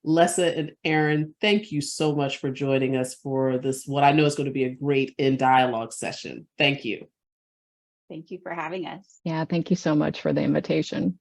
Lessa and Erin, thank you so much for joining us for this, what I know is going to be a great in dialogue session. Thank you. Thank you for having us. Yeah, thank you so much for the invitation.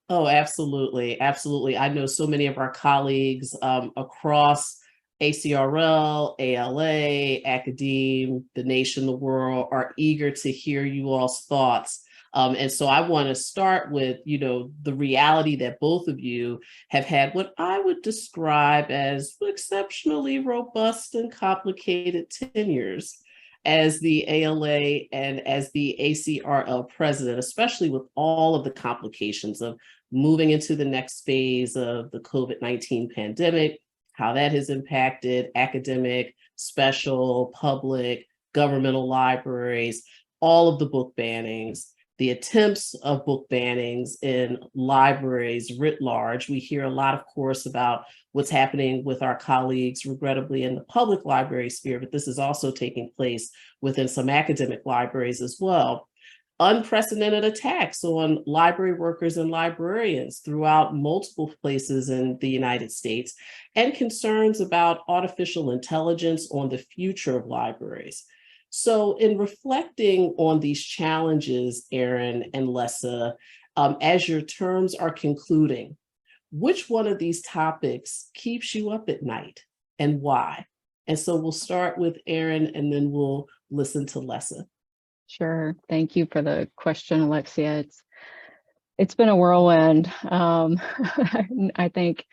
Oh, absolutely. Absolutely. I know so many of our colleagues across ACRL, ALA, academe, the nation, the world are eager to hear you all's thoughts. And so I want to start with, the reality that both of you have had what I would describe as exceptionally robust and complicated tenures as the ALA and as the ACRL president, especially with all of the complications of moving into the next phase of the COVID-19 pandemic, how that has impacted academic, special, public, governmental libraries, all of the book bannings, the attempts of book bannings in libraries writ large. We hear a lot, of course, about what's happening with our colleagues, regrettably, in the public library sphere, but this is also taking place within some academic libraries as well. Unprecedented attacks on library workers and librarians throughout multiple places in the United States, and concerns about artificial intelligence on the future of libraries. So in reflecting on these challenges, Erin and Lessa, as your terms are concluding, which one of these topics keeps you up at night and why? And so we'll start with Erin and then we'll listen to Lessa. Sure. Thank you for the question, Alexia. It's been a whirlwind. I think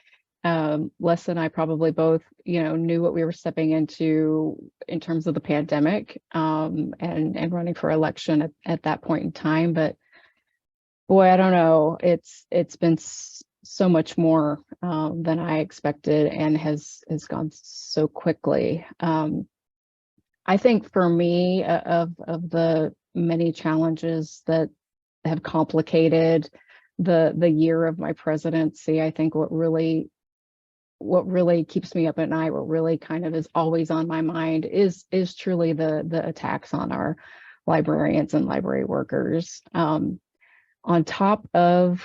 Lessa and I probably both, knew what we were stepping into in terms of the pandemic and running for election at that point in time. But boy, I don't know. It's been so much more than I expected and has gone so quickly. I think for me, of the many challenges that have complicated the year of my presidency, I think what really keeps me up at night, what really kind of is always on my mind is truly the attacks on our librarians and library workers. On top of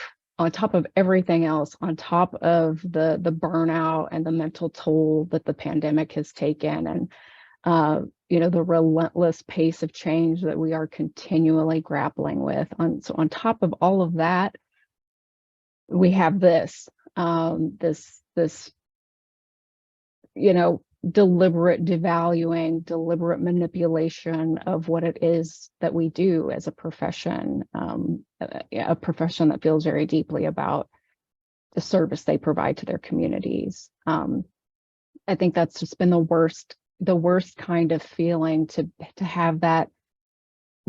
everything else, on top of the burnout and the mental toll that the pandemic has taken, and the relentless pace of change that we are continually grappling with. So on top of all of that, we have this deliberate devaluing, deliberate manipulation of what it is that we do as a profession, a profession that feels very deeply about the service they provide to their communities. I think that's just been the worst kind of feeling to have that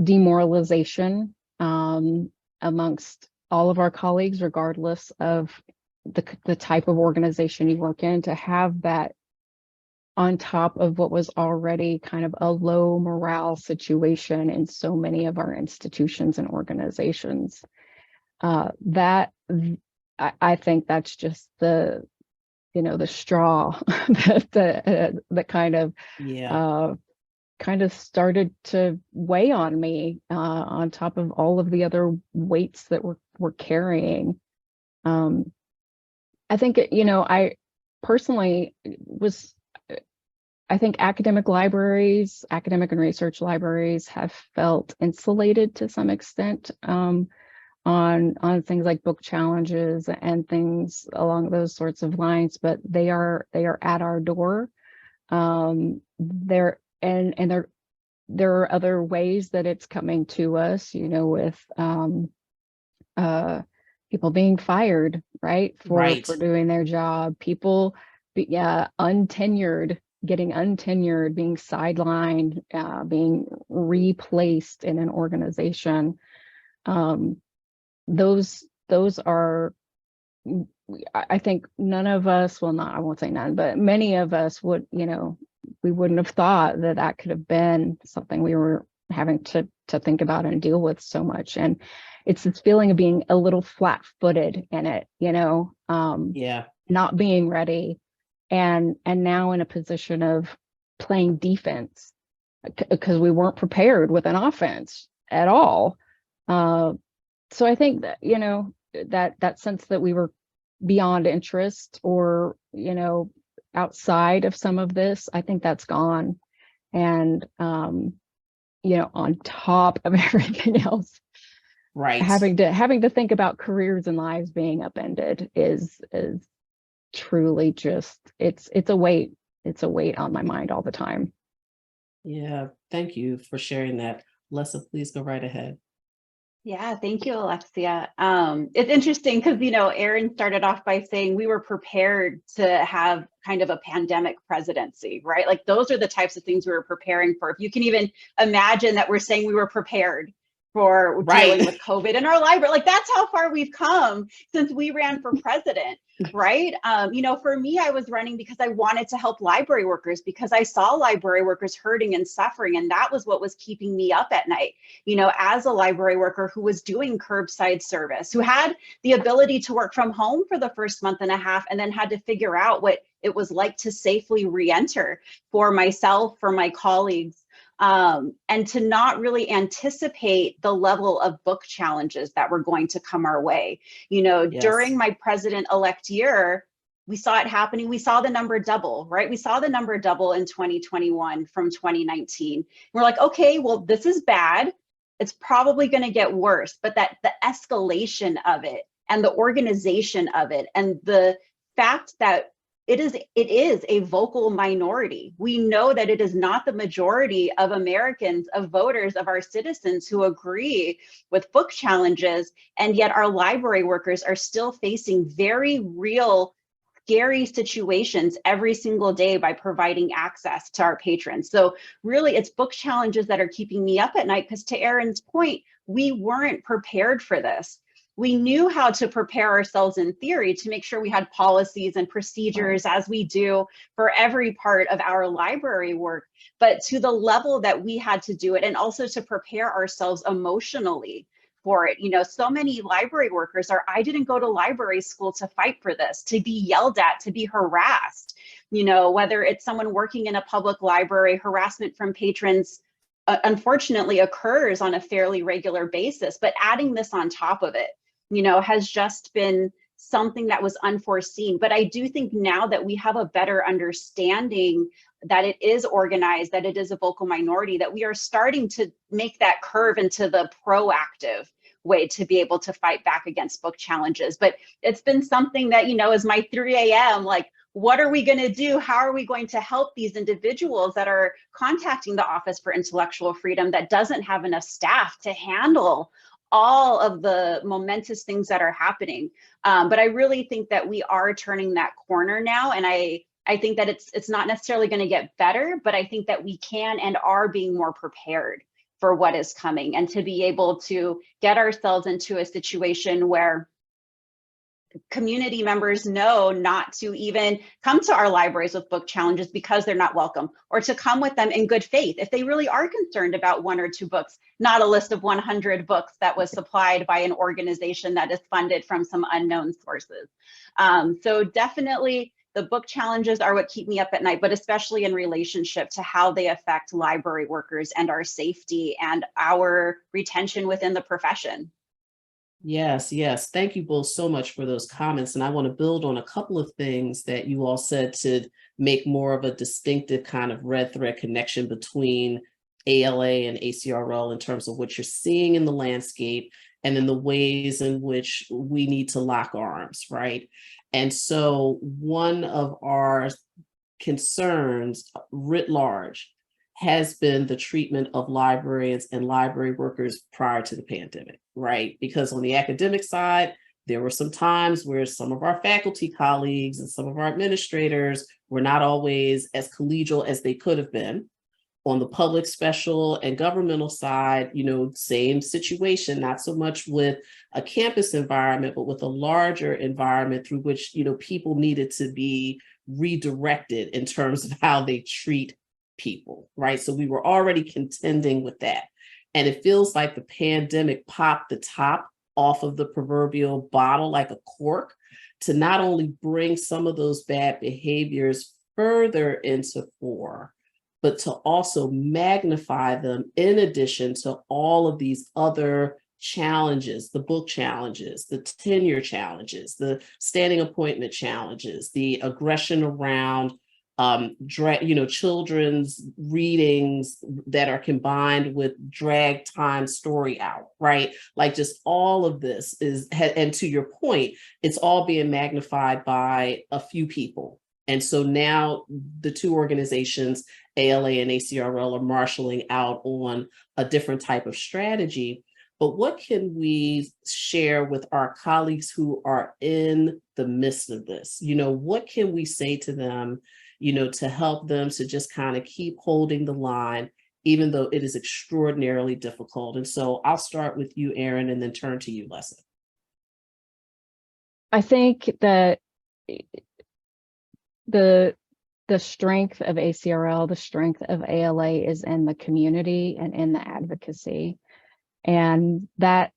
demoralization amongst all of our colleagues, regardless of the type of organization you work in, to have that on top of what was already kind of a low morale situation in so many of our institutions and organizations. I think that's just the straw that kind of started to weigh on me on top of all of the other weights that we're carrying. I think, I personally I think academic and research libraries have felt insulated to some extent on things like book challenges and things along those sorts of lines, but they are at our door. There are other ways that it's coming to us, with people being fired, right, for doing their job, people untenured, getting untenured, being sidelined, being replaced in an organization. Those are, I think none of us, I won't say none, but many of us would, we wouldn't have thought that could have been something we were having to think about and deal with so much. And it's this feeling of being a little flat-footed in it, not being ready, and now in a position of playing defense because we weren't prepared with an offense at all. So I think that, that sense that we were beyond interest or, outside of some of this, I think that's gone. And, on top of everything else, Right. having to think about careers and lives being upended is truly just, it's a weight. It's a weight on my mind all the time. Yeah. Thank you for sharing that. Lessa, please go right ahead. Yeah, thank you, Alexia. It's interesting because, Erin started off by saying we were prepared to have kind of a pandemic presidency, right? Like those are the types of things we were preparing for. If you can even imagine that we're saying we were prepared for dealing with COVID in our library, like that's how far we've come since we ran for president, right? For me, I was running because I wanted to help library workers because I saw library workers hurting and suffering. And that was what was keeping me up at night, as a library worker who was doing curbside service, who had the ability to work from home for the first month and a half, and then had to figure out what it was like to safely re-enter for myself, for my colleagues. And to not really anticipate the level of book challenges that were going to come our way. Yes. During my president-elect year, we saw it happening. We saw the number double, right? We saw the number double in 2021 from 2019. We're like, okay, well, this is bad. It's probably going to get worse, but that the escalation of it and the organization of it and the fact that it is a vocal minority. We know that it is not the majority of Americans, of voters, of our citizens who agree with book challenges, and yet our library workers are still facing very real, scary situations every single day by providing access to our patrons. So really, it's book challenges that are keeping me up at night because, to Erin's point, we weren't prepared for this. We knew how to prepare ourselves in theory to make sure we had policies and procedures as we do for every part of our library work, but to the level that we had to do it, and also to prepare ourselves emotionally for it. So many library workers I didn't go to library school to fight for this, to be yelled at, to be harassed, whether it's someone working in a public library, harassment from patrons unfortunately occurs on a fairly regular basis, but adding this on top of it, has just been something that was unforeseen. But I do think now that we have a better understanding that it is organized, that it is a vocal minority, that we are starting to make that curve into the proactive way to be able to fight back against book challenges. But it's been something that, is my 3 a.m. like, what are we going to do? How are we going to help these individuals that are contacting the Office for Intellectual Freedom that doesn't have enough staff to handle all of the momentous things that are happening? But I really think that we are turning that corner now. And I think that it's not necessarily going to get better, but I think that we can and are being more prepared for what is coming, and to be able to get ourselves into a situation where community members know not to even come to our libraries with book challenges because they're not welcome, or to come with them in good faith if they really are concerned about 1 or 2 books, not a list of 100 books that was supplied by an organization that is funded from some unknown sources. So definitely the book challenges are what keep me up at night, but especially in relationship to how they affect library workers and our safety and our retention within the profession. Yes, yes. Thank you both so much for those comments. And I want to build on a couple of things that you all said to make more of a distinctive kind of red thread connection between ALA and ACRL in terms of what you're seeing in the landscape and in the ways in which we need to lock arms, right? And so one of our concerns writ large has been the treatment of librarians and library workers prior to the pandemic, right? Because on the academic side, there were some times where some of our faculty colleagues and some of our administrators were not always as collegial as they could have been. On the public, special, and governmental side, same situation, not so much with a campus environment, but with a larger environment through which, people needed to be redirected in terms of how they treat people, right? So we were already contending with that. And it feels like the pandemic popped the top off of the proverbial bottle like a cork to not only bring some of those bad behaviors further into fore, but to also magnify them in addition to all of these other challenges, the book challenges, the tenure challenges, the standing appointment challenges, the aggression around children's readings that are combined with drag time story hour, right? Like just all of this and to your point, it's all being magnified by a few people. And so now the two organizations, ALA and ACRL, are marshaling out on a different type of strategy. But what can we share with our colleagues who are in the midst of this? What can we say to them, to help them to just kind of keep holding the line, even though it is extraordinarily difficult? And so I'll start with you, Erin, and then turn to you, Lessa. I think that the strength of ACRL, the strength of ALA is in the community and in the advocacy. And that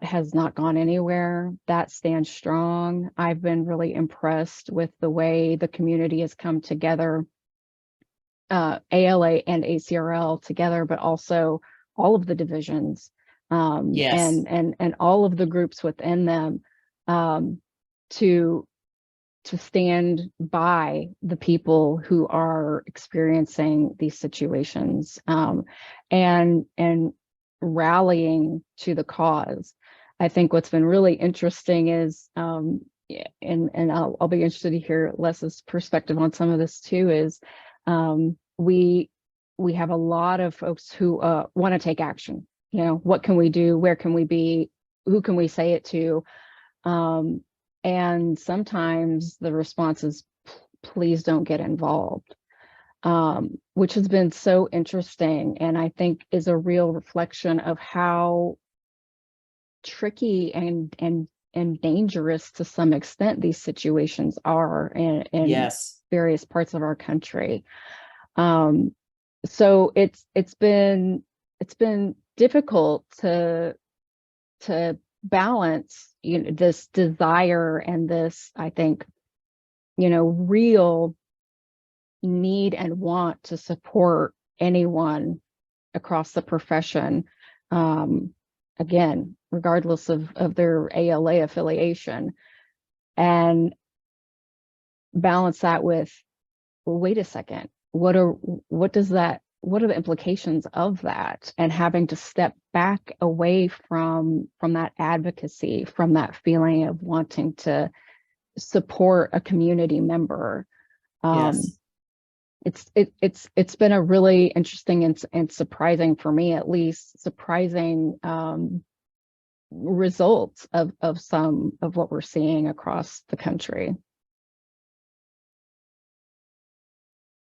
has not gone anywhere. That stands strong. I've been really impressed with the way the community has come together, ALA and ACRL together, but also all of the divisions, Yes. and all of the groups within them, to stand by the people who are experiencing these situations, and rallying to the cause. I think what's been really interesting is, and I'll be interested to hear Lessa's perspective on some of this too, is we have a lot of folks who want to take action. What can we do? Where can we be? Who can we say it to? And sometimes the response is, please don't get involved, which has been so interesting, and I think is a real reflection of how tricky and dangerous to some extent these situations are in Yes. various parts of our country. So it's been difficult to balance, this desire and this, I think, real need and want to support anyone across the profession, again, regardless of their ALA affiliation, and balance that with, well, wait a second, what are the implications of that, and having to step back away from that advocacy, from that feeling of wanting to support a community member. Yes. It's been a really interesting and surprising, for me at least, surprising results of some of what we're seeing across the country.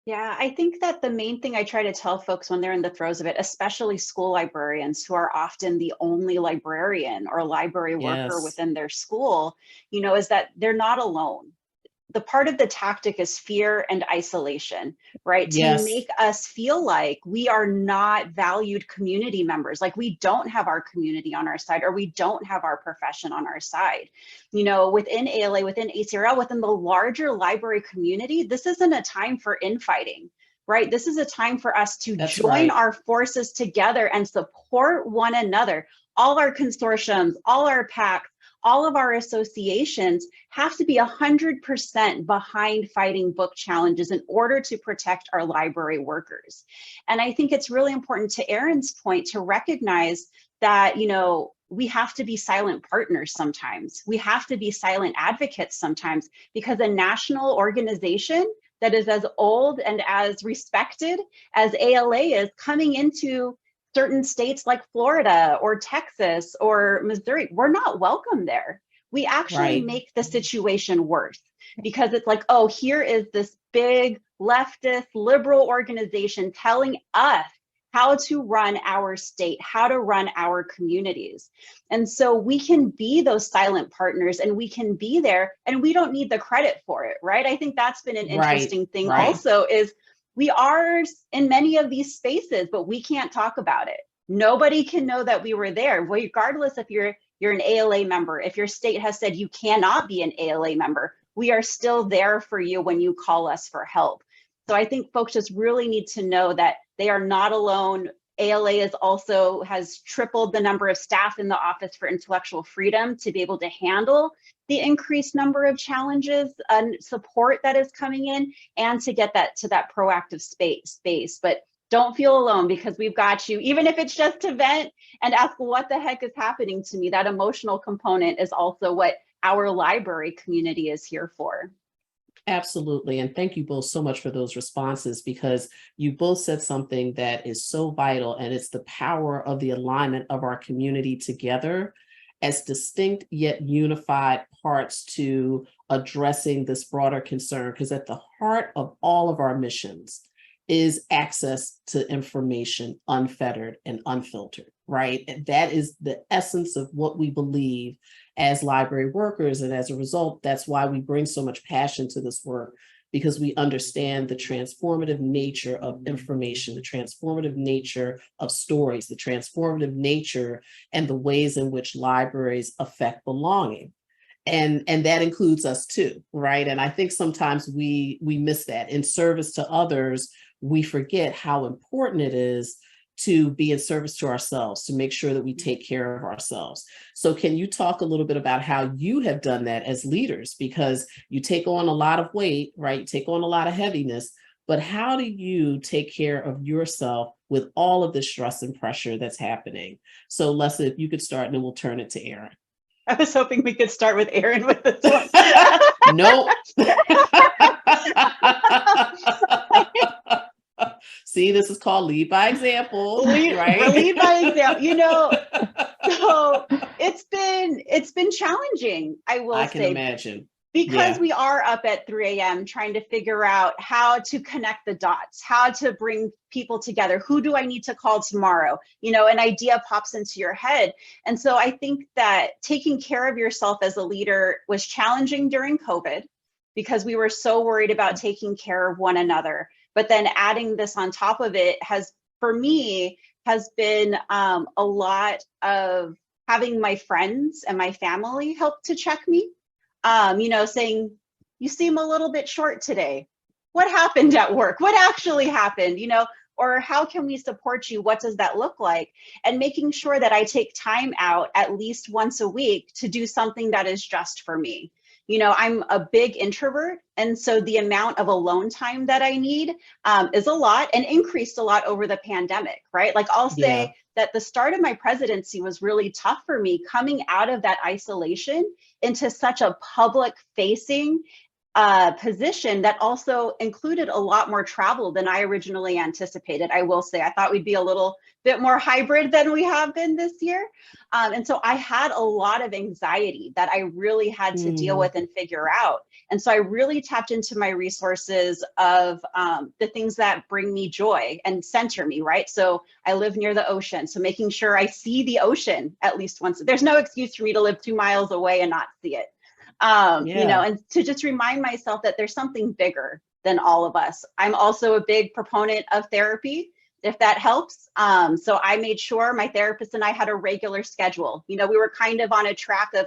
Yeah, I think that the main thing I try to tell folks when they're in the throes of it, especially school librarians who are often the only librarian or library worker Yes. within their school, is that they're not alone. The part of the tactic is fear and isolation, right? Yes. To make us feel like we are not valued community members, like we don't have our community on our side, or we don't have our profession on our side. Within ALA, within ACRL, within the larger library community, this isn't a time for infighting, right? This is a time for us to join our forces together and support one another. All our consortiums, all our PACs, all of our associations have to be 100% behind fighting book challenges in order to protect our library workers. And I think it's really important, to Erin's point, to recognize that, we have to be silent partners sometimes. We have to be silent advocates sometimes, because a national organization that is as old and as respected as ALA is, coming into certain states like Florida or Texas or Missouri, we're not welcome there. We actually make the situation worse, because it's like, oh, here is this big leftist liberal organization telling us how to run our state, how to run our communities. And so we can be those silent partners, and we can be there, and we don't need the credit for it, right? I think that's been an interesting thing also, is we are in many of these spaces, but we can't talk about it. Nobody can know that we were there, regardless if you're an ALA member. If your state has said you cannot be an ALA member, we are still there for you when you call us for help. So I think folks just really need to know that they are not alone ALA has tripled the number of staff in the Office for Intellectual Freedom to be able to handle the increased number of challenges and support that is coming in, and to get that to that proactive space. But don't feel alone, because we've got you. Even if it's just to vent and ask what the heck is happening to me, that emotional component is also what our library community is here for. Absolutely. And thank you both so much for those responses, because you both said something that is so vital, and it's the power of the alignment of our community together as distinct yet unified parts to addressing this broader concern. Because at the heart of all of our missions is access to information, unfettered and unfiltered, right? And that is the essence of what we believe as library workers. And as a result, that's why we bring so much passion to this work, because we understand the transformative nature of information, the transformative nature of stories, the transformative nature and the ways in which libraries affect belonging. And that includes us too, right? And I think sometimes we miss that. In service to others, we forget how important it is to be in service to ourselves, to make sure that we take care of ourselves. So can you talk a little bit about how you have done that as leaders? Because you take on a lot of weight, right? You take on a lot of heaviness, but how do you take care of yourself with all of the stress and pressure that's happening? So Lessa, if you could start, and then we'll turn it to Erin. I was hoping we could start with Erin with this one. Nope. See, this is called lead by example, right? Lead by example. You know, so it's been challenging, I will say. I can imagine. Because we are up at 3 a.m. trying to figure out how to connect the dots, how to bring people together. Who do I need to call tomorrow? You know, an idea pops into your head. And so I think that taking care of yourself as a leader was challenging during COVID, because we were so worried about taking care of one another. But then adding this on top of it has, for me, has been a lot of having my friends and my family help to check me. You know, saying, you seem a little bit short today. What happened at work? What actually happened? You know, or how can we support you? What does that look like? And making sure that I take time out at least once a week to do something that is just for me. You know, I'm a big introvert. And so the amount of alone time that I need is a lot, and increased a lot over the pandemic, right? Like I'll say that the start of my presidency was really tough for me, coming out of that isolation into such a public facing position that also included a lot more travel than I originally anticipated. I will say, I thought we'd be a little bit more hybrid than we have been this year. And so I had a lot of anxiety that I really had to deal with and figure out. And so I really tapped into my resources of the things that bring me joy and center me, right? So I live near the ocean. So making sure I see the ocean at least once. There's no excuse for me to live 2 miles away and not see it. You know, and to just remind myself that there's something bigger than all of us. I'm also a big proponent of therapy, if that helps. So I made sure my therapist and I had a regular schedule. You know, we were kind of on a track of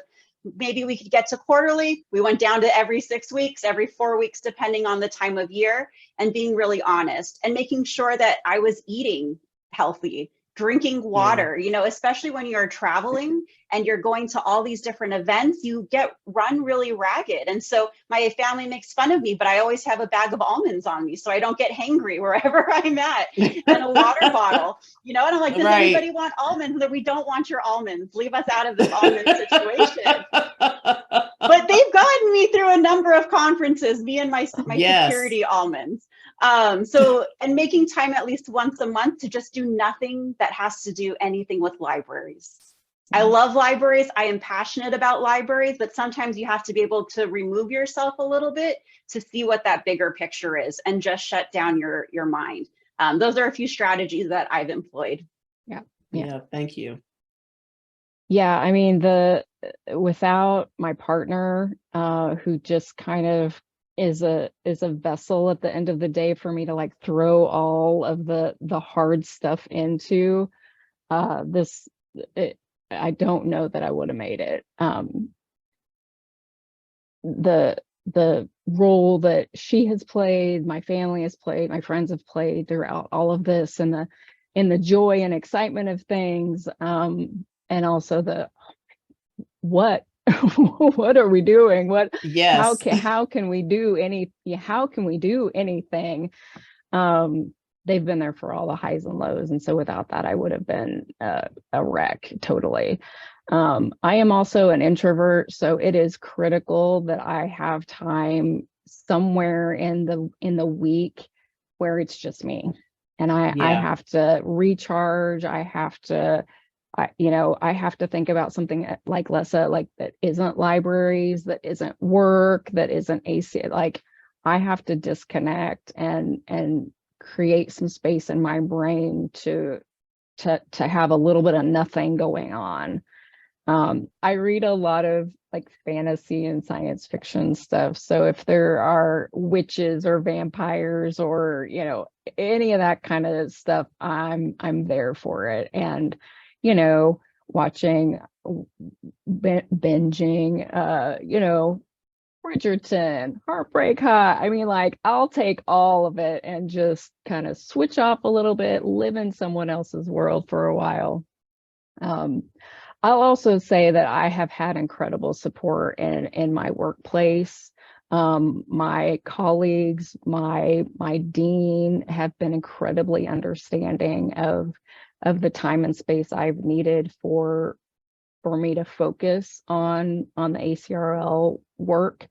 maybe we could get to quarterly. We went down to every 6 weeks, every 4 weeks, depending on the time of year, and being really honest and making sure that I was eating healthy, drinking water, you know, especially when you're traveling and you're going to all these different events, you get run really ragged. And so my family makes fun of me, but I always have a bag of almonds on me so I don't get hangry wherever I'm at, and a water bottle, you know, and I'm like, does anybody want almonds? We don't want your almonds. Leave us out of this almond situation. But they've gotten me through a number of conferences, me and my security almonds. So, and making time at least once a month to just do nothing that has to do anything with libraries. I love libraries. I am passionate about libraries, but sometimes you have to be able to remove yourself a little bit to see what that bigger picture is and just shut down your mind. Those are a few strategies that I've employed. Yeah, thank you. Yeah, I mean, without my partner, who just kind of is a vessel at the end of the day for me to like throw all of the hard stuff into, I don't know that I would have made it. The role that she has played, my family has played, my friends have played throughout all of this, and in the joy and excitement of things, and also the what what are we doing? Yes. How can we do anything? They've been there for all the highs and lows, and so without that, I would have been a wreck totally. I am also an introvert, so it is critical that I have time somewhere in the week where it's just me, and I Yeah. have to recharge. I have to think about something like Lessa, like that isn't libraries, that isn't work, that isn't AC. Like I have to disconnect and create some space in my brain to have a little bit of nothing going on. I read a lot of like fantasy and science fiction stuff. So if there are witches or vampires or, any of that kind of stuff, I'm there for it. And, watching, binging, Bridgerton, Heartbreak High. I mean, like, I'll take all of it and just kind of switch off a little bit, live in someone else's world for a while. I'll also say that I have had incredible support in my workplace. My colleagues, my dean have been incredibly understanding of the time and space I've needed for me to focus on the ACRL work.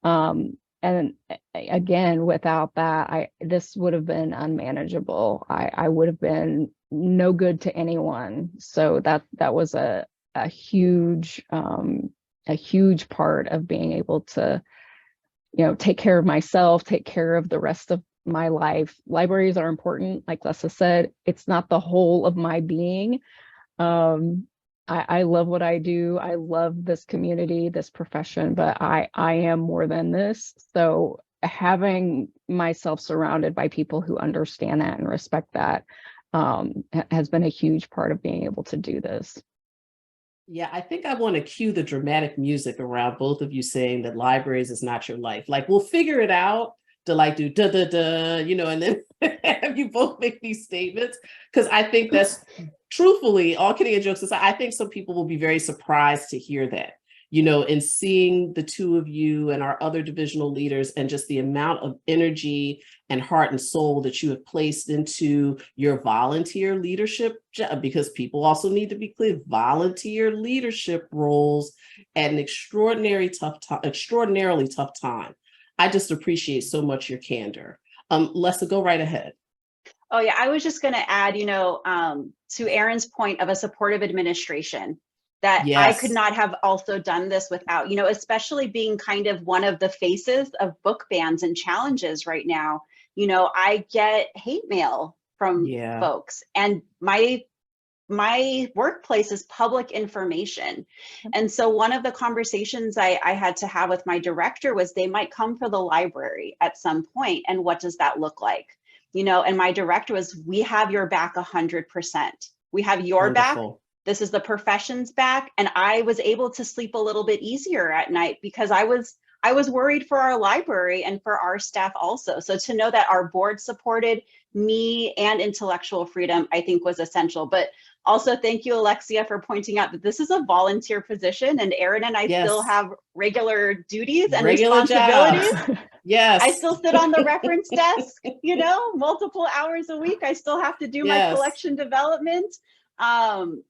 And again, without that, this would have been unmanageable. I would have been no good to anyone. So that was a huge part of being able to, take care of myself, take care of the rest of my life. Libraries are important. Like Lessa said, it's not the whole of my being. I love what I do. I love this community, this profession, but I am more than this. So having myself surrounded by people who understand that and respect that has been a huge part of being able to do this. Yeah, I think I want to cue the dramatic music around both of you saying that libraries is not your life. Like, we'll figure it out to like do da da da, and then have you both make these statements. Because I think that's truthfully, all kidding and jokes aside, I think some people will be very surprised to hear that, in seeing the two of you and our other divisional leaders and just the amount of energy and heart and soul that you have placed into your volunteer leadership, because people also need to be clear, volunteer leadership roles at an extraordinarily tough time. I just appreciate so much your candor. Lessa, go right ahead. Oh yeah, I was just going to add, to Erin's point of a supportive administration, that Yes. I could not have also done this without, especially being kind of one of the faces of book bans and challenges right now. I get hate mail from folks, and my workplace is public information. And so one of the conversations I had to have with my director was they might come for the library at some point, and what does that look like? And my director was, we have your back 100%. We have your back. This is the profession's back. And I was able to sleep a little bit easier at night because I was worried for our library and for our staff also. So to know that our board supported me and intellectual freedom, I think was essential. But also thank you, Alexia, for pointing out that this is a volunteer position, and Erin and I still have regular duties and responsibilities. Yes. I still sit on the reference desk, multiple hours a week. I still have to do my collection development.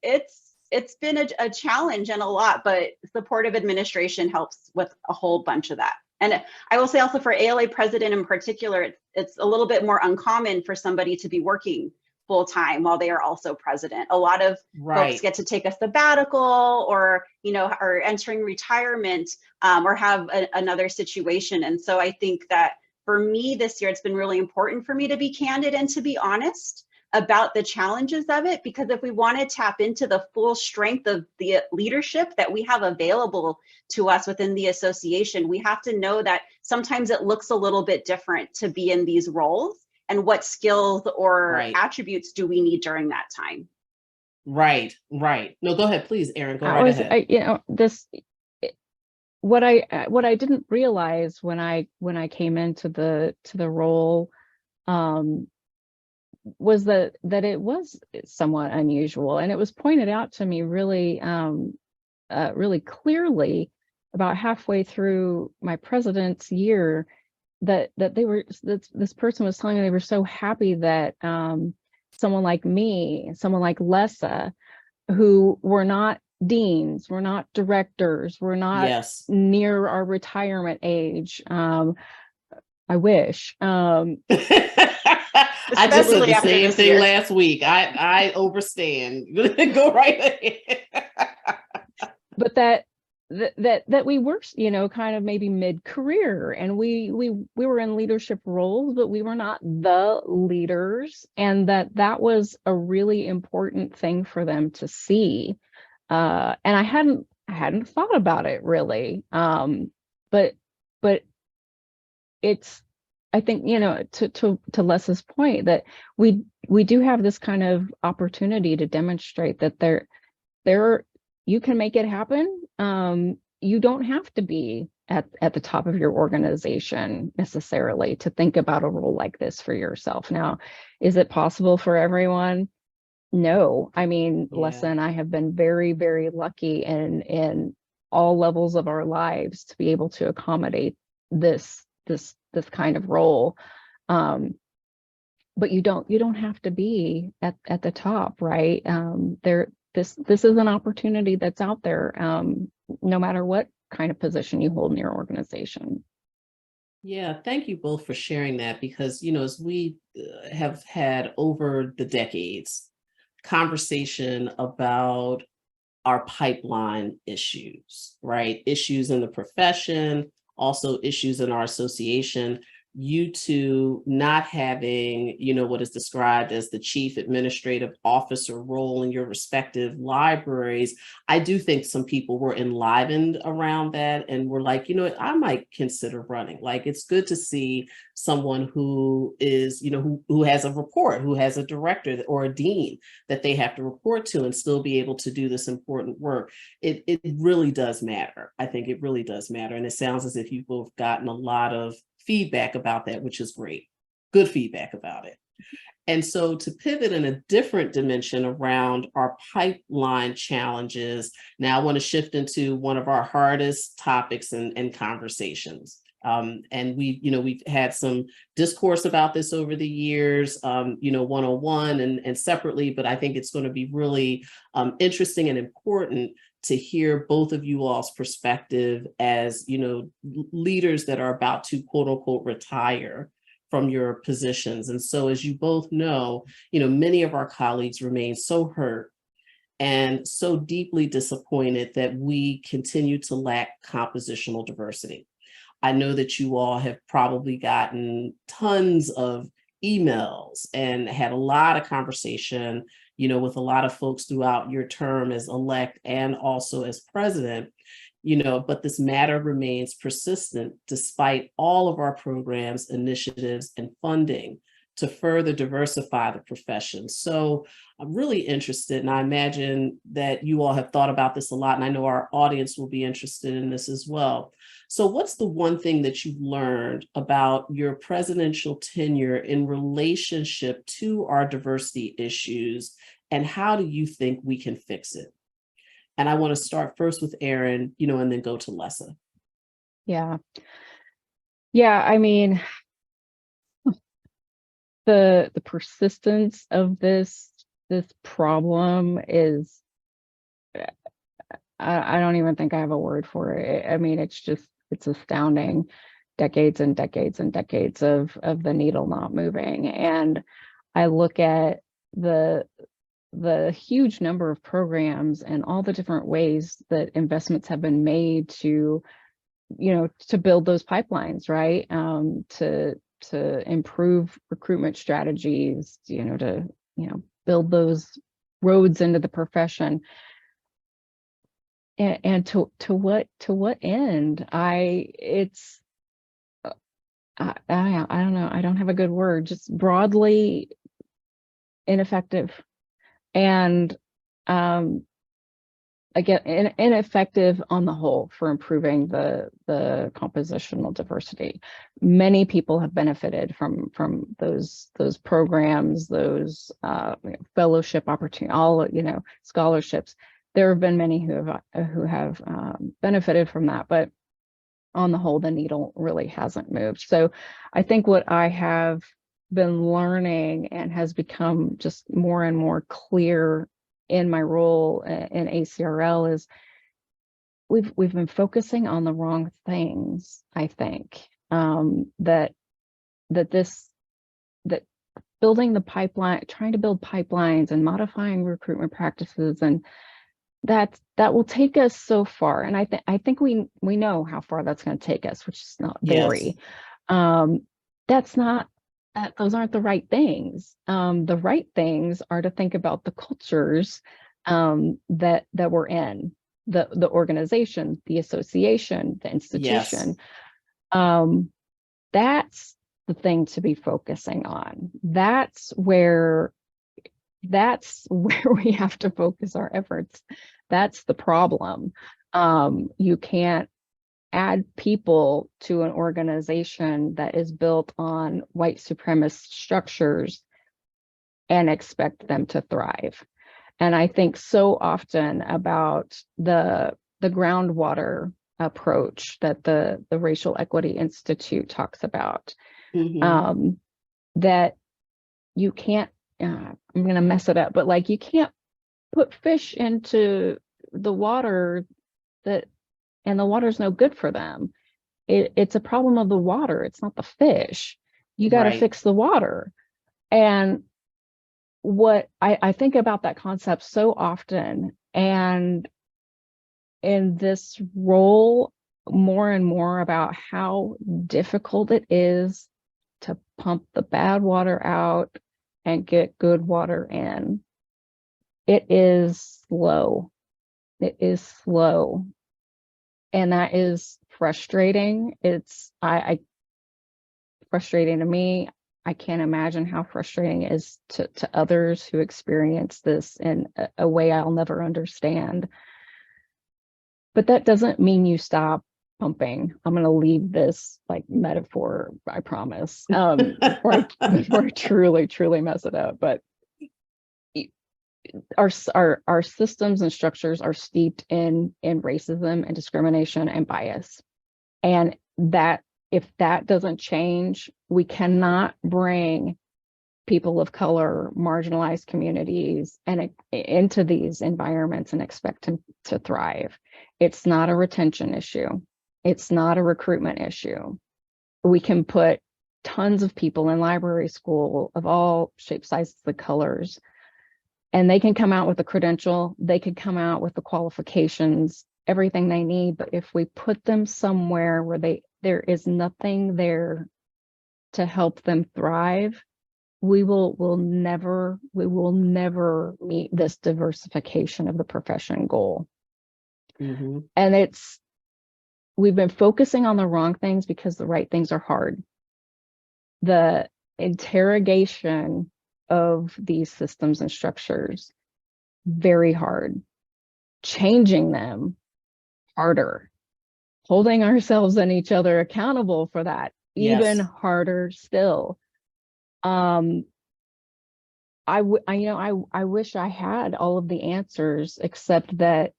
It's been a challenge and a lot, but supportive administration helps with a whole bunch of that. And I will say also for ALA president in particular, it's a little bit more uncommon for somebody to be working full time while they are also president. A lot of folks get to take a sabbatical or, are entering retirement or have another situation. And so I think that for me this year, it's been really important for me to be candid and to be honest about the challenges of it, because if we want to tap into the full strength of the leadership that we have available to us within the association, we have to know that sometimes it looks a little bit different to be in these roles, and what skills or attributes do we need during that time. Right. No, go ahead, please, Erin, go right ahead. What I didn't realize when I came into the role, was that it was somewhat unusual, and it was pointed out to me really really clearly about halfway through my president's year, that this person was telling me they were so happy that someone like me, someone like Lessa, who were not deans, we're not directors, we're not Yes. near our retirement age. I wish. I just said Especially the after same this thing year. last week. I overstand. Go right ahead. But that we were, you know, kind of maybe mid-career, and we were in leadership roles, but we were not the leaders, and that was a really important thing for them to see. And I hadn't thought about it really. But it's, I think, you know, to Lessa's point, that we do have this kind of opportunity to demonstrate that there you can make it happen. You don't have to be at the top of your organization necessarily to think about a role like this for yourself. Now, is it possible for everyone? No. I mean, Yeah. Lessa and I have been very, very lucky in all levels of our lives to be able to accommodate this kind of role. But you don't have to be at the top, right? This is an opportunity that's out there, no matter what kind of position you hold in your organization. Yeah, thank you both for sharing that, because, you know, as we have had over the decades conversation about our pipeline issues, right? Issues in the profession, also issues in our association. You two not having, you know, what is described as the chief administrative officer role in your respective libraries. I do think some people were enlivened around that and were like, you know what, I might consider running. Like, it's good to see someone who is, you know, who has a report, who has a director or a dean that they have to report to and still be able to do this important work. It really does matter. I think it really does matter. And it sounds as if you've both gotten a lot of feedback about that, which is great. Good feedback about it. And so to pivot in a different dimension around our pipeline challenges, now I want to shift into one of our hardest topics and conversations. And we've had some discourse about this over the years, one-on-one and separately, but I think it's going to be really interesting and important to hear both of you all's perspective as, you know, leaders that are about to quote unquote retire from your positions. And so, as you both know, you know, many of our colleagues remain so hurt and so deeply disappointed that we continue to lack compositional diversity. I know that you all have probably gotten tons of emails and had a lot of conversation, you know, with a lot of folks throughout your term as elect and also as president, you know, but this matter remains persistent despite all of our programs, initiatives, and funding to further diversify the profession. So I'm really interested, and I imagine that you all have thought about this a lot, and I know our audience will be interested in this as well. So what's the one thing that you've learned about your presidential tenure in relationship to our diversity issues, and how do you think we can fix it? And I want to start first with Erin, you know, and then go to Lessa. Yeah. I mean, the persistence of this problem is, I don't even think I have a word for it. I mean, it's astounding. Decades and decades and decades of the needle not moving. And I look at the huge number of programs and all the different ways that investments have been made to, you know, to build those pipelines, right? To improve recruitment strategies, you know, to, you know, build those roads into the profession. And to what end? I don't know. I don't have a good word. Just broadly ineffective. And again, ineffective on the whole for improving the compositional diversity. Many people have benefited from those programs, those fellowship opportunity, all scholarships. There have been many who have benefited from that, but on the whole, the needle really hasn't moved. So I think what I have been learning and has become just more and more clear in my role in ACRL is we've been focusing on the wrong things. I think that building the pipeline, trying to build pipelines and modifying recruitment practices, and that will take us so far. And I think we know how far that's going to take us, which is not very. That's not. Those aren't the right things. The right things are to think about the cultures that we're in, the organization, the association, the institution. That's the thing to be focusing on. That's where we have to focus our efforts. That's the problem. You can't add people to an organization that is built on white supremacist structures and expect them to thrive. And I think so often about the groundwater approach that the Racial Equity Institute talks about, that you can't, I'm going to mess it up, but like you can't put fish into the water and the water's no good for them. It's a problem of the water. It's not the fish. You got to fix the water. And what I think about that concept so often, and in this role more and more about how difficult it is to pump the bad water out and get good water in. It is slow. It is slow. And that is frustrating. It's frustrating to me. I can't imagine how frustrating it is to others who experience this in a way I'll never understand. But that doesn't mean you stop pumping. I'm going to leave this like metaphor, I promise, before I truly mess it up. But our systems and structures are steeped in racism and discrimination and bias. And that if that doesn't change, we cannot bring people of color, marginalized communities, and into these environments and expect them to thrive. It's not a retention issue. It's not a recruitment issue. We can put tons of people in library school of all shapes, sizes, and colors, and they can come out with a credential, they could come out with the qualifications, everything they need. But if we put them somewhere where there is nothing there to help them thrive, we will never meet this diversification of the profession goal. And we've been focusing on the wrong things because the right things are hard. The interrogation of these systems and structures, very hard. Changing them, harder. Holding ourselves and each other accountable for that, even harder still. I wish I had all of the answers, except that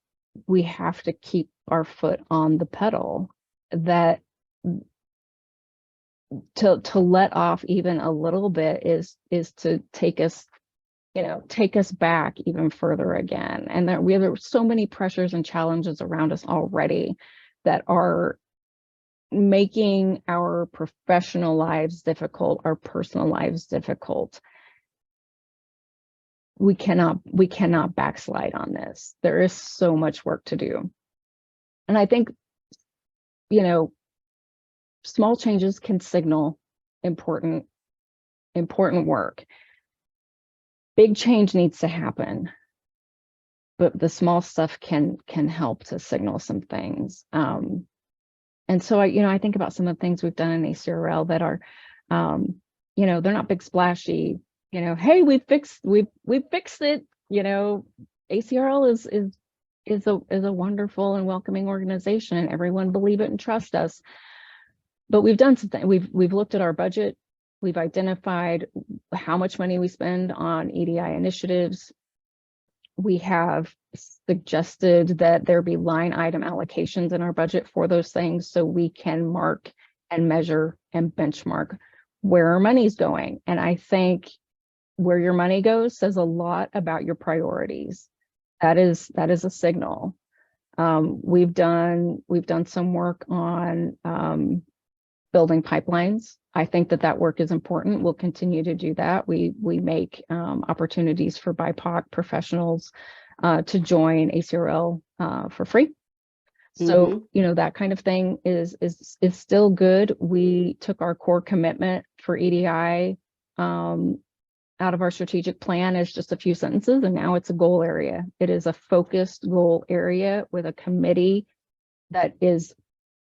we have to keep our foot on the pedal. That to let off even a little bit is to take us back even further again. And that there are so many pressures and challenges around us already that are making our professional lives difficult, our personal lives difficult. We cannot backslide on this. There is so much work to do. And I think, small changes can signal important work. Big change needs to happen, but the small stuff can help to signal some things. And so I think about some of the things we've done in ACRL that are, they're not big splashy. Hey, we fixed it. ACRL is a wonderful and welcoming organization. Everyone believe it and trust us. But we've done something. We've looked at our budget. We've identified how much money we spend on EDI initiatives. We have suggested that there be line item allocations in our budget for those things so we can mark and measure and benchmark where our money's going. And I think where your money goes says a lot about your priorities. That is a signal. We've done some work on building pipelines. I think that work is important. We'll continue to do that. We make opportunities for BIPOC professionals to join ACRL for free. So, you know, that kind of thing is still good. We took our core commitment for EDI out of our strategic plan as just a few sentences, and now it's a goal area. It is a focused goal area with a committee that is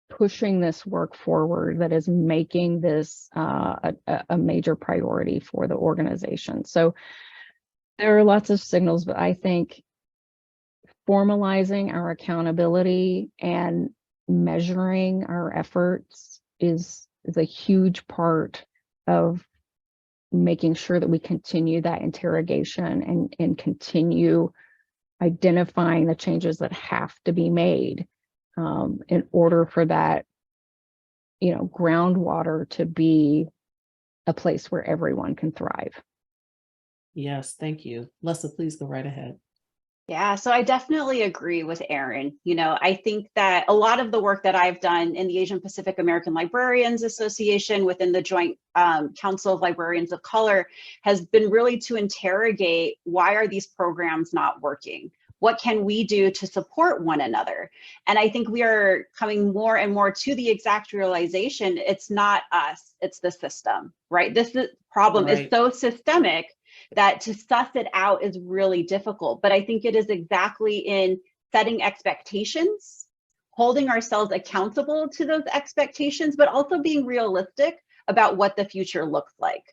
pushing this work forward, that is making this a major priority for the organization. So there are lots of signals, but I think formalizing our accountability and measuring our efforts is a huge part of making sure that we continue that interrogation and continue identifying the changes that have to be made in order for that, you know, groundwater to be a place where everyone can thrive. Yes, thank you. Lessa, please go right ahead. Yeah, so I definitely agree with Erin. You know, I think that a lot of the work that I've done in the Asian Pacific American Librarians Association within the Joint Council of Librarians of Color has been really to interrogate, why are these programs not working? What can we do to support one another? And I think we are coming more and more to the exact realization, it's not us, it's the system, right? This problem is so systemic that to suss it out is really difficult. But I think it is exactly in setting expectations, holding ourselves accountable to those expectations, but also being realistic about what the future looks like,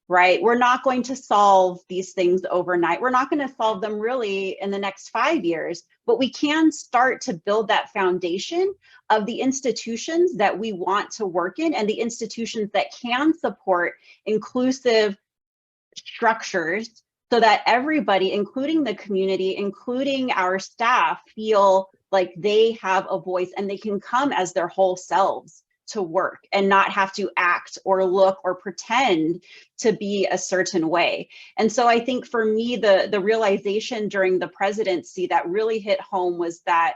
right? We're not going to solve these things overnight. We're not going to solve them really in the next 5 years, but we can start to build that foundation of the institutions that we want to work in and the institutions that can support inclusive structures so that everybody, including the community, including our staff, feel like they have a voice and they can come as their whole selves to work and not have to act or look or pretend to be a certain way. And so I think for me, the realization during the presidency that really hit home was that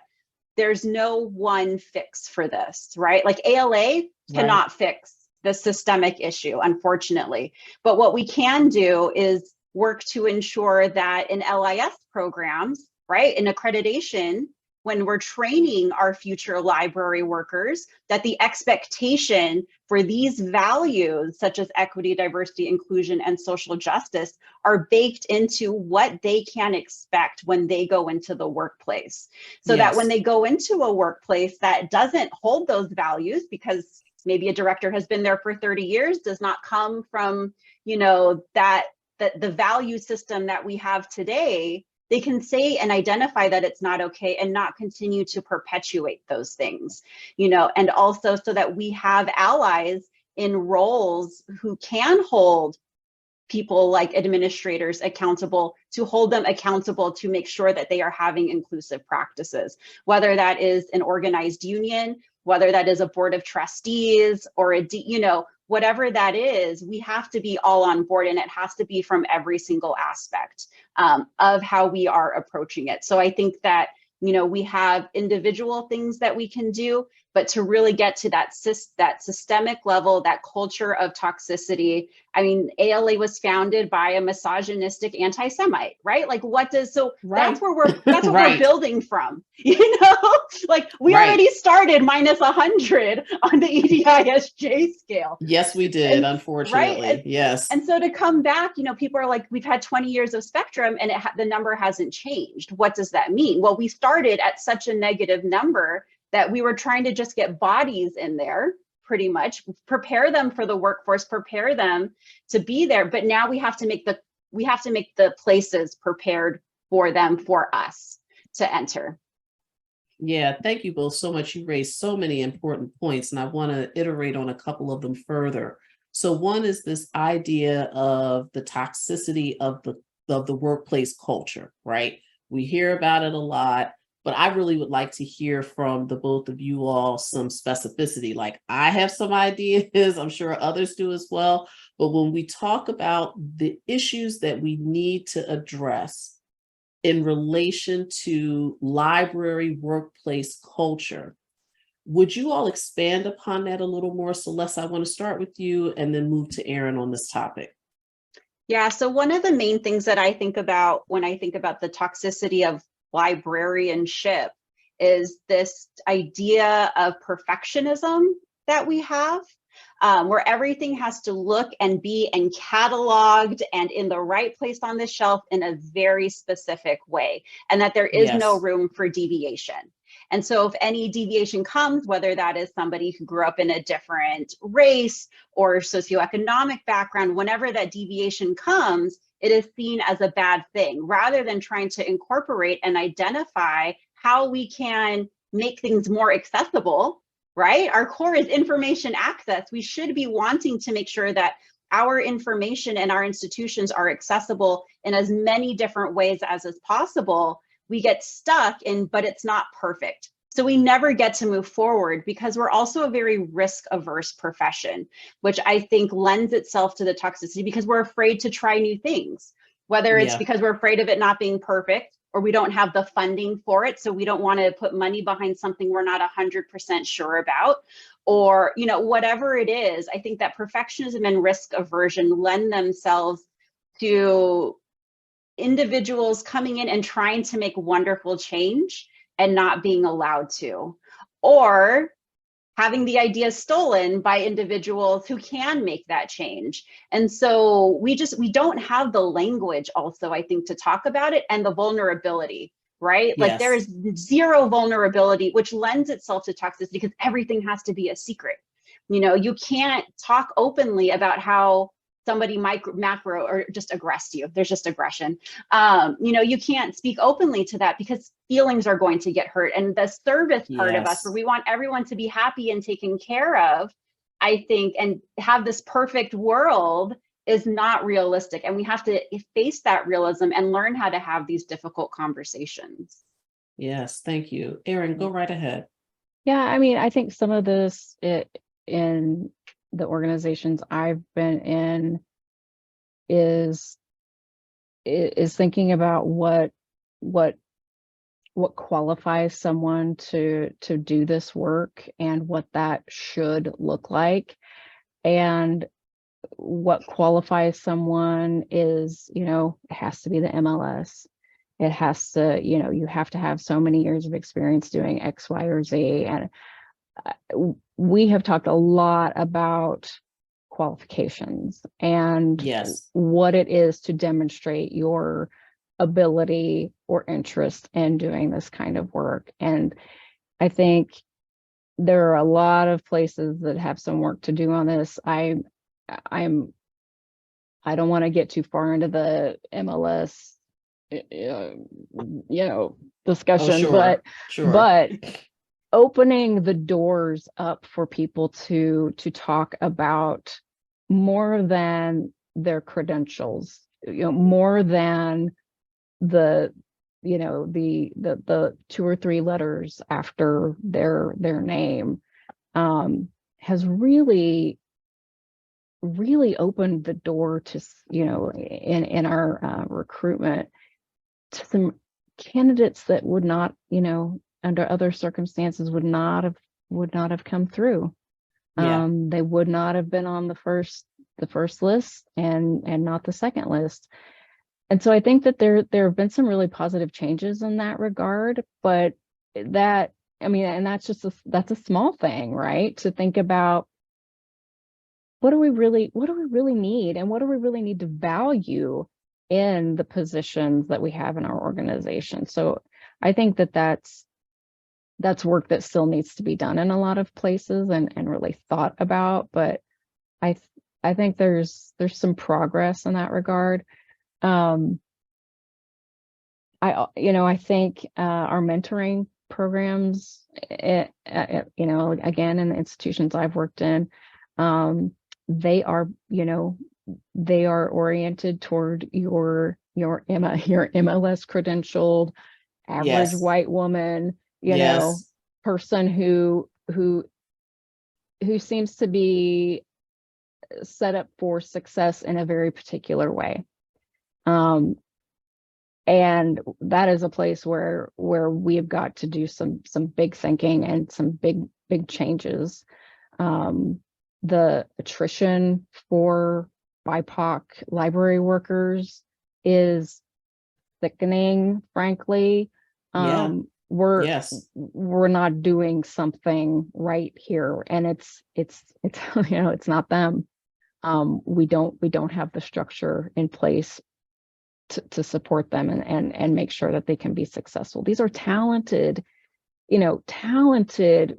there's no one fix for this, right? Like ALA cannot fix the systemic issue, unfortunately. But what we can do is work to ensure that in LIS programs, right, in accreditation, when we're training our future library workers, that the expectation for these values, such as equity, diversity, inclusion, and social justice, are baked into what they can expect when they go into the workplace. So that when they go into a workplace that doesn't hold those values, because maybe a director has been there for 30 years, does not come from, you know, that the value system that we have today, they can say and identify that it's not okay and not continue to perpetuate those things, you know, and also so that we have allies in roles who can hold people like administrators accountable, to hold them accountable to make sure that they are having inclusive practices, whether that is an organized union, whether that is a board of trustees or you know, whatever that is, we have to be all on board, and it has to be from every single aspect of how we are approaching it. So I think that, you know, we have individual things that we can do, but to really get to that systemic level, that culture of toxicity. I mean, ALA was founded by a misogynistic anti-Semite, right? Like that's where we're building from, you know, like we already started minus 100 on the EDISJ scale. Yes, we did, unfortunately. Yes. And so to come back, you know, people are like, we've had 20 years of spectrum and the number hasn't changed. What does that mean? Well, we started at such a negative number that we were trying to just get bodies in there, pretty much prepare them for the workforce, prepare them to be there. But now we have to make the places prepared for them, for us to enter. Yeah, thank you both so much. You raised so many important points, and I want to iterate on a couple of them further. So one is this idea of the toxicity of the workplace culture, right? We hear about it a lot, but I really would like to hear from the both of you all some specificity. Like I have some ideas, I'm sure others do as well. But when we talk about the issues that we need to address in relation to library workplace culture, would you all expand upon that a little more? So Les, I want to start with you and then move to Erin on this topic. Yeah, so one of the main things that I think about when I think about the toxicity of librarianship is this idea of perfectionism that we have, where everything has to look and be and cataloged and in the right place on the shelf in a very specific way, and that there is no Yes. room for deviation. And so if any deviation comes, whether that is somebody who grew up in a different race or socioeconomic background, whenever that deviation comes, it is seen as a bad thing, rather than trying to incorporate and identify how we can make things more accessible, right? Our core is information access. We should be wanting to make sure that our information and our institutions are accessible in as many different ways as is possible. We get stuck in, but it's not perfect. So we never get to move forward because we're also a very risk averse profession, which I think lends itself to the toxicity because we're afraid to try new things, whether it's Yeah. because we're afraid of it not being perfect or we don't have the funding for it. So we don't want to put money behind something we're not 100% sure about, or, you know, whatever it is. I think that perfectionism and risk aversion lend themselves to individuals coming in and trying to make wonderful change and not being allowed to, or having the ideas stolen by individuals who can make that change. And so we don't have the language also, I think, to talk about it, and the vulnerability, right? Like there Yes. is zero vulnerability, which lends itself to toxicity because everything has to be a secret. You know, you can't talk openly about how somebody macro or just aggressed you. There's just aggression. You know, you can't speak openly to that because feelings are going to get hurt. And the service part of us, where Yes. we want everyone to be happy and taken care of, I think, and have this perfect world is not realistic. And we have to face that realism and learn how to have these difficult conversations. Yes. Thank you. Erin, go right ahead. Yeah, I mean, I think some of this in the organizations I've been in is thinking about what qualifies someone to do this work and what that should look like. And what qualifies someone is, you know, it has to be the MLS. It has to, you know, you have to have so many years of experience doing X, Y, or Z. And we have talked a lot about qualifications and Yes. what it is to demonstrate your ability or interest in doing this kind of work. And I think there are a lot of places that have some work to do on this. I don't want to get too far into the MLS, discussion, Oh, sure. Sure. but opening the doors up for people to talk about more than their credentials, more than the the 2 or 3 letters after their name, has really opened the door to, in our recruitment, to some candidates that would not, under other circumstances would not have come through. Yeah. They would not have been on the first list and not the second list. And so I think that there have been some really positive changes in that regard, but that, I mean, and that's a small thing, right? To think about what do we really need, and what do we really need to value in the positions that we have in our organization. So I think that that's work that still needs to be done in a lot of places and really thought about, but I think there's some progress in that regard. I think our mentoring programs, you know, again, in the institutions I've worked in, they are, you know, they are oriented toward your MLS credentialed average Yes. white woman, you know, Yes. person who seems to be set up for success in a very particular way. And that is a place where we've got to do some big thinking and some big changes. The attrition for BIPOC library workers is sickening, frankly. Yeah. We're Yes. not doing something right here, and it's you know, it's not them. We don't have the structure in place to support them and make sure that they can be successful. These are talented, you know,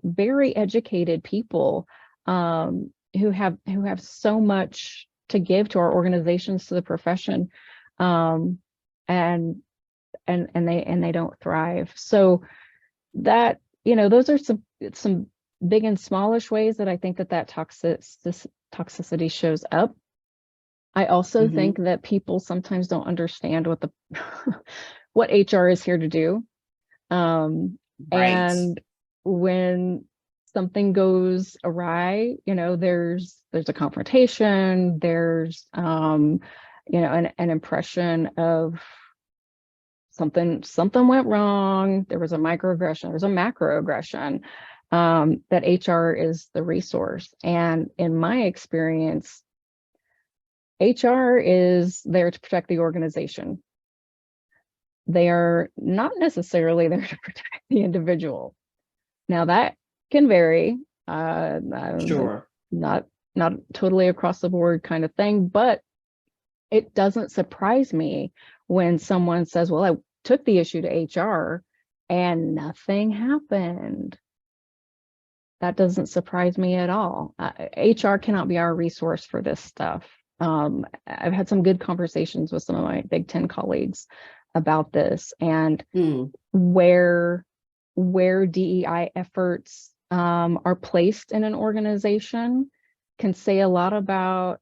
very educated people, who have so much to give to our organizations, to the profession, and they don't thrive. So that, you know, those are some big and smallish ways that I think that toxicity shows up. I also think that people sometimes don't understand what the what HR is here to do. Right. And when something goes awry, you know, there's a confrontation, there's you know, an impression of something went wrong, there was a microaggression, there's a macroaggression, that HR is the resource. And in my experience, HR is there to protect the organization. They are not necessarily there to protect the individual. Now that can vary. Sure. Not totally across the board kind of thing, but it doesn't surprise me when someone says, well, I took the issue to HR and nothing happened. That doesn't surprise me at all. HR cannot be our resource for this stuff. I've had some good conversations with some of my Big Ten colleagues about this, and where DEI efforts are placed in an organization can say a lot about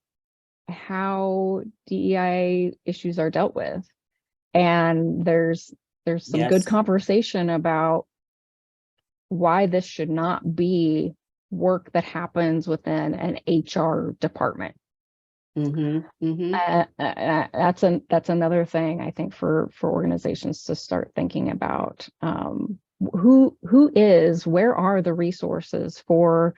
how DEI issues are dealt with. And there's some good conversation about why this should not be work that happens within an HR department. That's another thing I think for organizations to start thinking about. Where are the resources for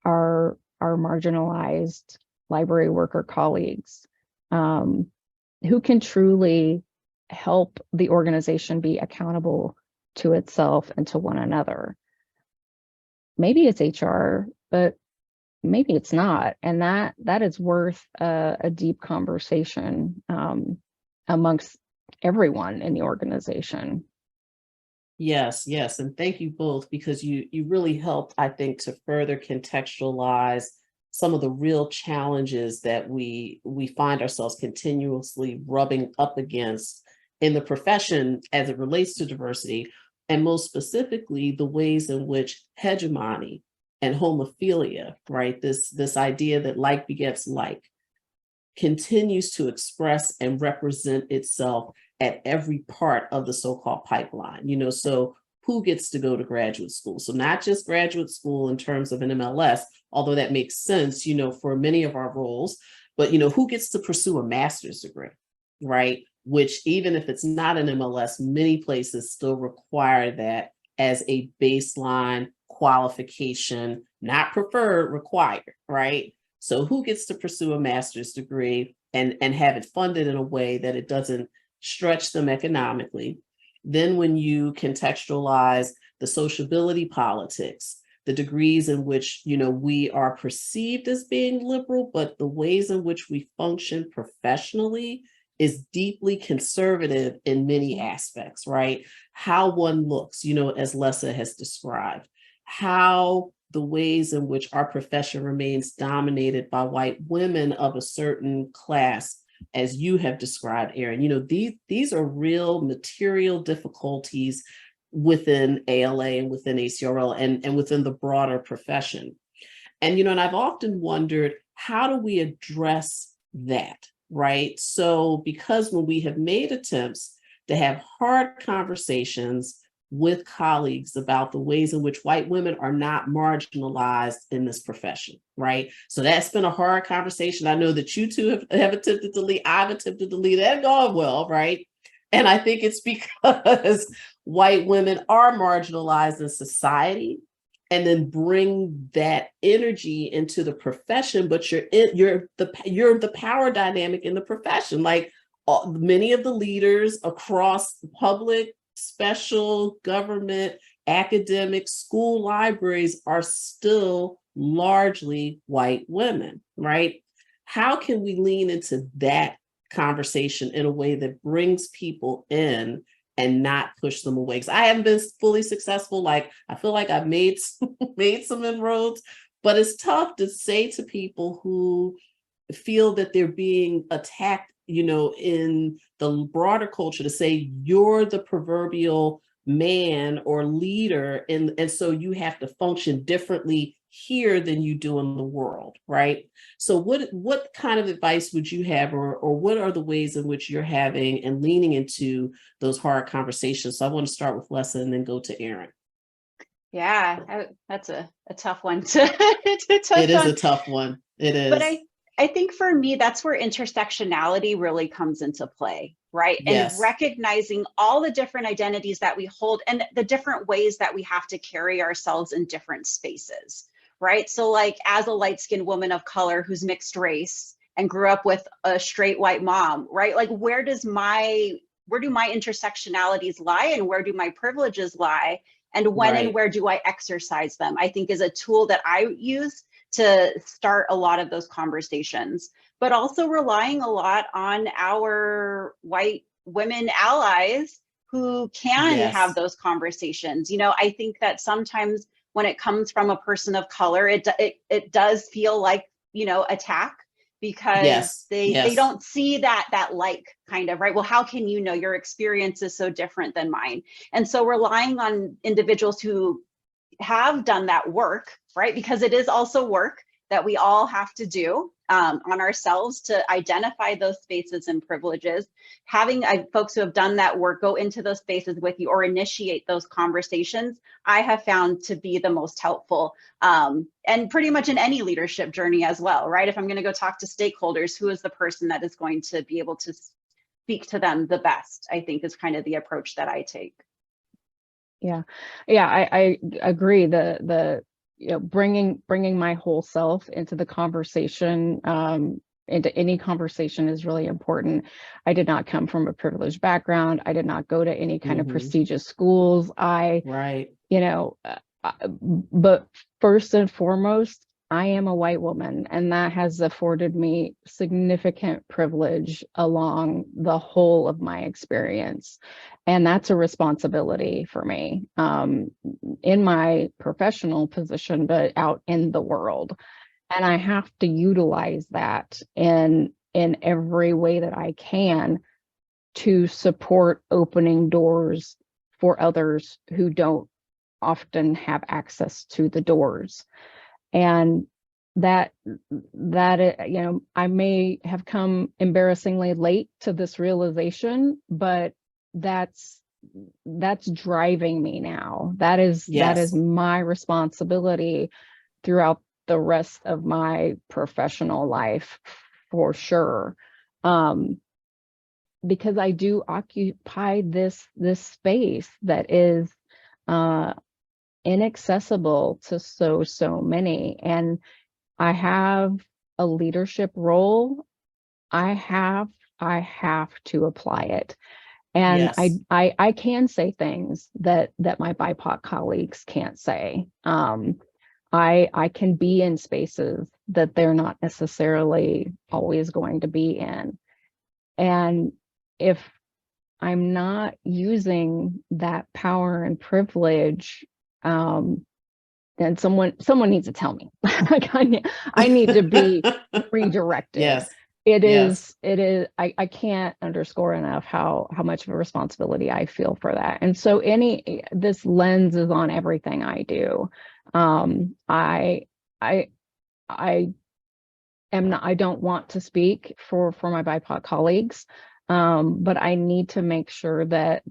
our marginalized library worker colleagues, who can truly help the organization be accountable to itself and to one another. Maybe it's HR, but maybe it's not, and that is worth a deep conversation amongst everyone in the organization. Yes, and thank you both, because you really helped, I think, to further contextualize some of the real challenges that we find ourselves continuously rubbing up against in the profession as it relates to diversity, and most specifically the ways in which hegemony and homophilia, right, this idea that like begets like, continues to express and represent itself at every part of the so-called pipeline. You know, so who gets to go to graduate school? So not just graduate school in terms of an MLS, although that makes sense, you know, for many of our roles, but, you know, who gets to pursue a master's degree, right? Which, even if it's not an MLS, many places still require that as a baseline qualification, not preferred, required, right? So who gets to pursue a master's degree and have it funded in a way that it doesn't stretch them economically? Then when you contextualize the sociability politics, the degrees in which, you know, we are perceived as being liberal, but the ways in which we function professionally is deeply conservative in many aspects, right? How one looks, you know, as Lessa has described, how the ways in which our profession remains dominated by white women of a certain class, as you have described, Erin. You know, these are real material difficulties within ALA and within ACRL and within the broader profession. And, and I've often wondered, how do we address that, right? So, because when we have made attempts to have hard conversations with colleagues about the ways in which white women are not marginalized in this profession, right? So that's been a hard conversation. I know that you two have attempted to lead, I've attempted to lead, that gone well, right? And I think it's because white women are marginalized in society, and then bring that energy into the profession, but you're the power dynamic in the profession. Like many of the leaders across the public, special, government, academic, school libraries are still largely white women, right? How can we lean into that conversation in a way that brings people in and not push them away? Because I haven't been fully successful. Like, I feel like I've made some inroads, but it's tough to say to people who feel that they're being attacked, in the broader culture, to say you're the proverbial man or leader, and so you have to function differently here than you do in the world, right? So what kind of advice would you have, or what are the ways in which you're having and leaning into those hard conversations? So I want to start with Lessa and then go to Erin. Yeah, that's a tough one to touch It is on. a tough one. It is. But I think for me, that's where intersectionality really comes into play, right? Yes. And recognizing all the different identities that we hold and the different ways that we have to carry ourselves in different spaces, right? So like, as a light-skinned woman of color who's mixed race and grew up with a straight white mom, right? Like, where do my intersectionalities lie, and where do my privileges lie? And when and where do I exercise them? I think is a tool that I use to start a lot of those conversations, but also relying a lot on our white women allies who can have those conversations. I think that sometimes when it comes from a person of color, it does feel like, attack, because they don't see that like, kind of, right? Well, how can your experience is so different than mine? And so relying on individuals who have done that work, right? Because it is also work that we all have to do on ourselves to identify those spaces and privileges. Having folks who have done that work go into those spaces with you or initiate those conversations, I have found to be the most helpful, and pretty much in any leadership journey as well, right? If I'm going to go talk to stakeholders, who is the person that is going to be able to speak to them the best, I think is kind of the approach that I take. Yeah, I agree. The bringing my whole self into the conversation, into any conversation, is really important. I did not come from a privileged background. I did not go to any kind of prestigious schools. But first and foremost, I am a white woman, and that has afforded me significant privilege along the whole of my experience. And that's a responsibility for me, in my professional position, but out in the world. And I have to utilize that in every way that I can to support opening doors for others who don't often have access to the doors. And that I may have come embarrassingly late to this realization, but that's driving me now. That is my responsibility throughout the rest of my professional life, for sure. Because I do occupy this space that is inaccessible to so many, and I have a leadership role. I have to apply it, and I can say things that my BIPOC colleagues can't say. I can be in spaces that they're not necessarily always going to be in, and if I'm not using that power and privilege, then someone needs to tell me. Like, I need to be redirected. It Yes. is, I can't underscore enough how much of a responsibility I feel for that. And so this lens is on everything I do. I I don't want to speak for my BIPOC colleagues, but I need to make sure that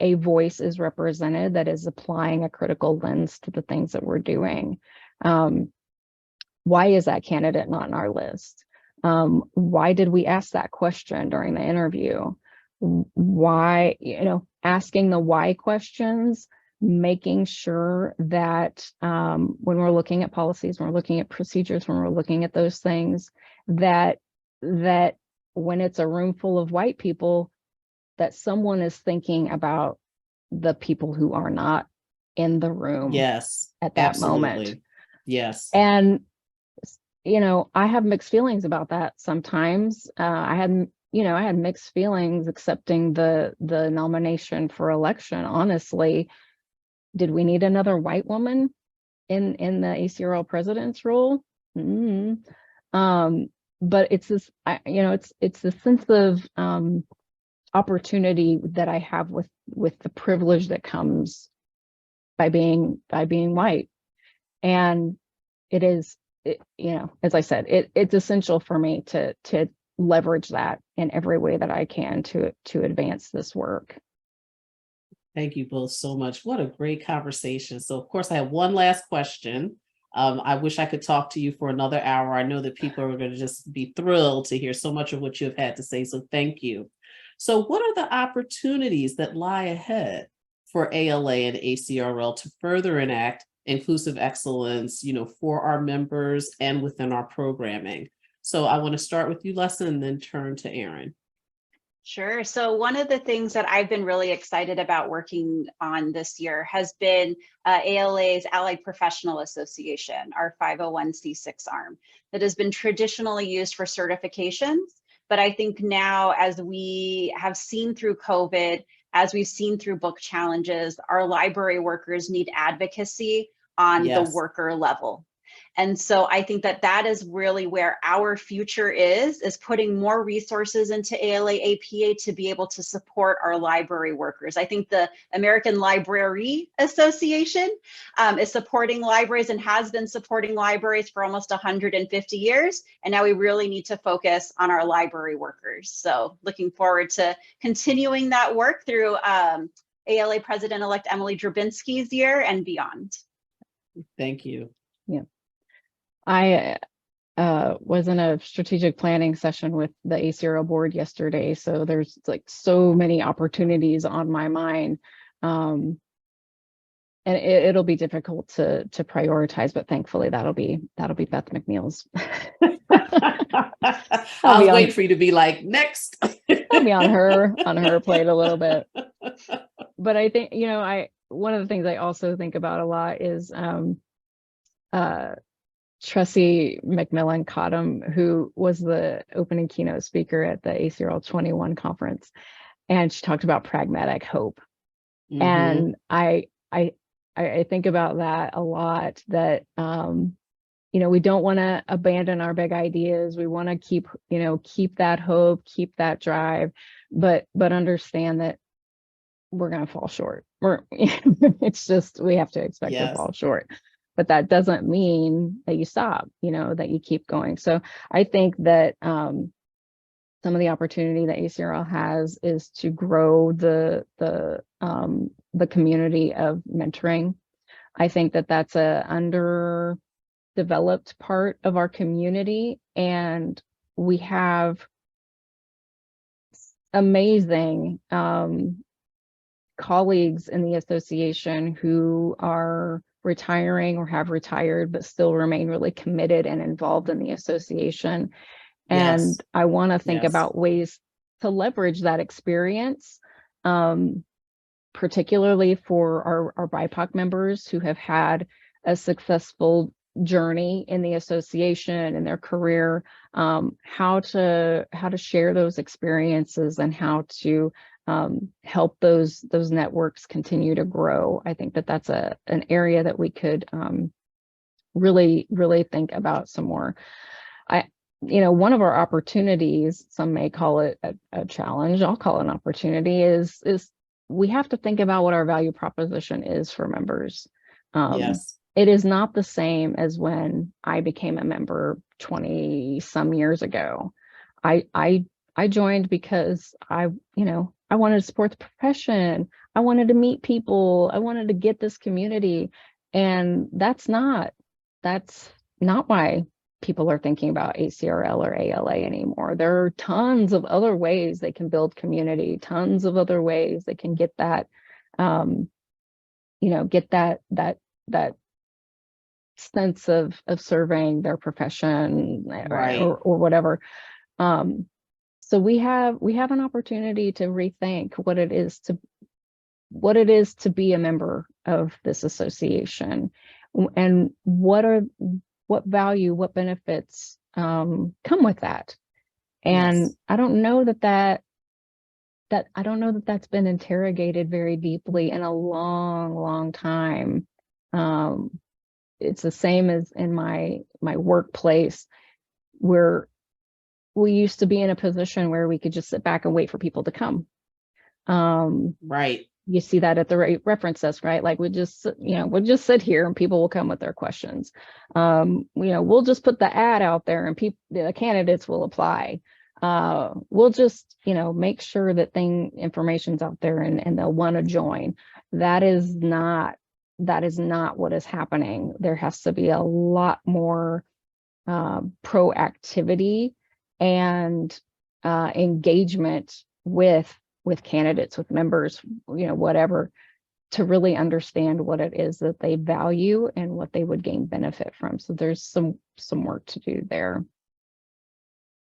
a voice is represented that is applying a critical lens to the things that we're doing. Why is that candidate not on our list? Why did we ask that question during the interview? Why, asking the why questions, making sure that when we're looking at policies, when we're looking at procedures, when we're looking at those things, that when it's a room full of white people, that someone is thinking about the people who are not in the room Yes. at that Absolutely. moment. Yes. And I have mixed feelings about that sometimes. I had mixed feelings accepting the nomination for election. Honestly, did we need another white woman in the ACRL president's role? But it's this, it's the sense of opportunity that I have with the privilege that comes by being white, and it is, as I said, it's essential for me to leverage that in every way that I can to advance this work. Thank you both so much. What a great conversation. So of course I have one last question. I wish I could talk to you for another hour. I know that people are going to just be thrilled to hear so much of what you have had to say. So thank you. So what are the opportunities that lie ahead for ALA and ACRL to further enact inclusive excellence, for our members and within our programming? So I want to start with you, Lessa, and then turn to Erin. Sure. So one of the things that I've been really excited about working on this year has been ALA's Allied Professional Association, our 501c6 arm, that has been traditionally used for certifications. But I think now, as we have seen through COVID, as we've seen through book challenges, our library workers need advocacy on the worker level. And so I think that is really where our future is putting more resources into ALA APA to be able to support our library workers. I think the American Library Association is supporting libraries and has been supporting libraries for almost 150 years. And now we really need to focus on our library workers. So looking forward to continuing that work through ALA President-elect Emily Drabinski's year and beyond. Thank you. Yeah. I was in a strategic planning session with the ACRL board yesterday, so there's like so many opportunities on my mind, and it'll be difficult to prioritize, but thankfully that'll be Beth McNeil's. I was waiting for you to be like, next. I'll be on her plate a little bit. But I think, one of the things I also think about a lot is Tressie McMillan Cottom, who was the opening keynote speaker at the ACRL 21 conference, and she talked about pragmatic hope. Mm-hmm. And I think about that a lot, that we don't want to abandon our big ideas. We want to keep that hope, keep that drive, but understand that we're going to fall short. It's just, we have to expect to fall short. But that doesn't mean that you stop, that you keep going. So I think that some of the opportunity that ACRL has is to grow the community of mentoring. I think that that's a underdeveloped part of our community, and we have amazing colleagues in the association who are retiring or have retired, but still remain really committed and involved in the association. And I want to think about ways to leverage that experience, particularly for our BIPOC members who have had a successful journey in the association and their career, how to share those experiences and how to help those networks continue to grow. I think that that's an area that we could really think about some more. one of our opportunities, some may call it a challenge, I'll call it an opportunity, is we have to think about what our value proposition is for members. Yes. It is not the same as when I became a member 20 some years ago. I joined because I wanted to support the profession. I wanted to meet people. I wanted to get this community. And that's not why people are thinking about ACRL or ALA anymore. There are tons of other ways they can build community, tons of other ways they can get that, get that sense of serving their profession, Right. or whatever. So we have an opportunity to rethink what it is to be a member of this association, and what value, what benefits come with that. And Yes. I don't know that's been interrogated very deeply in a long time. It's the same as in my workplace, where we used to be in a position where we could just sit back and wait for people to come. Right. You see that at the reference desk, right? Like we'll just sit here and people will come with their questions. We'll just put the ad out there and the candidates will apply. We'll just, make sure that information's out there and they'll want to join. That is not what is happening. There has to be a lot more proactivity and engagement with candidates, with members, whatever, to really understand what it is that they value and what they would gain benefit from. So there's some work to do there.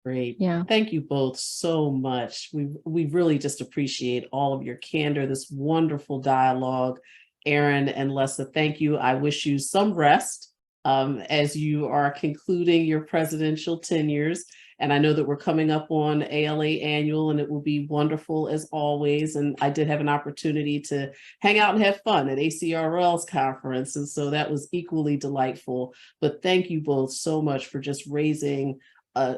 Great. Yeah. Thank you both so much. We really just appreciate all of your candor, this wonderful dialogue. Erin and Lessa, thank you. I wish you some rest as you are concluding your presidential tenures. And I know that we're coming up on ALA annual, and it will be wonderful as always. And I did have an opportunity to hang out and have fun at ACRL's conference. And so that was equally delightful. But thank you both so much for just raising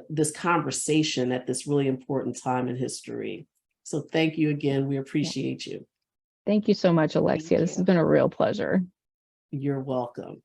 this conversation at this really important time in history. So thank you again. We appreciate you. Thank you so much, Alexia. This has been a real pleasure. You're welcome.